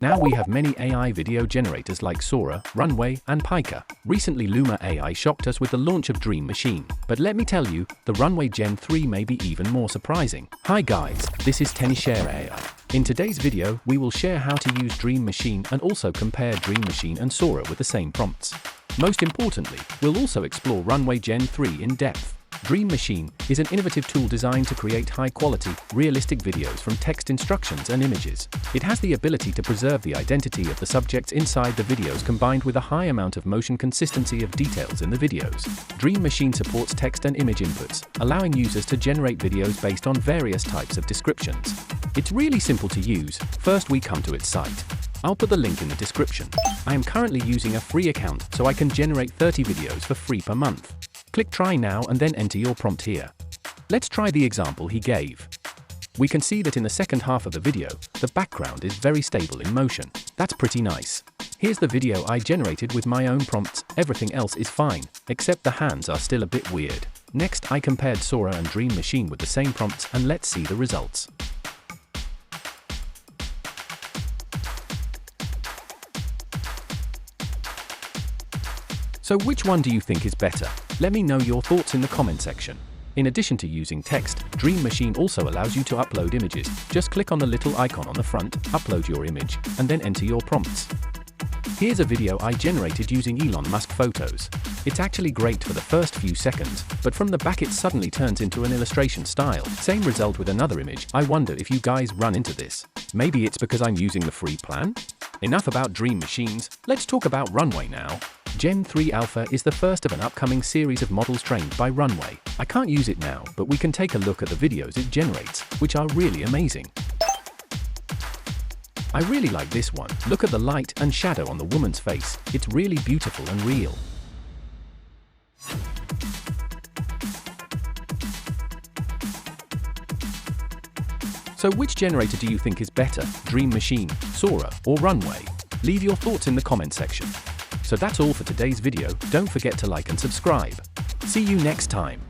Now we have many AI video generators like Sora, Runway, and Pika. Recently Luma AI shocked us with the launch of Dream Machine. But let me tell you, the Runway Gen-3 may be even more surprising. Hi guys, this is Share AI. In today's video, we will share how to use Dream Machine and also compare Dream Machine and Sora with the same prompts. Most importantly, we'll also explore Runway Gen-3 in depth. Dream Machine is an innovative tool designed to create high-quality, realistic videos from text instructions and images. It has the ability to preserve the identity of the subjects inside the videos combined with a high amount of motion consistency of details in the videos. Dream Machine supports text and image inputs, allowing users to generate videos based on various types of descriptions. It's really simple to use. First we come to its site. I'll put the link in the description. I am currently using a free account so I can generate 30 videos for free per month. Click try now and then enter your prompt here. Let's try the example he gave. We can see that in the second half of the video, the background is very stable in motion. That's pretty nice. Here's the video I generated with my own prompts. Everything else is fine, except the hands are still a bit weird. Next I compared Sora and Dream Machine with the same prompts and let's see the results. So which one do you think is better? Let me know your thoughts in the comment section. In addition to using text, Dream Machine also allows you to upload images. Just click on the little icon on the front, upload your image, and then enter your prompts. Here's a video I generated using Elon Musk photos. It's actually great for the first few seconds, but from the back it suddenly turns into an illustration style. Same result with another image. I wonder if you guys run into this. Maybe it's because I'm using the free plan? Enough about Dream Machines, let's talk about Runway now. Gen-3 Alpha is the first of an upcoming series of models trained by Runway. I can't use it now, but we can take a look at the videos it generates, which are really amazing. I really like this one. Look at the light and shadow on the woman's face. It's really beautiful and real. So which generator do you think is better, Dream Machine, Sora, or Runway? Leave your thoughts in the comment section. So that's all for today's video. Don't forget to like and subscribe. See you next time.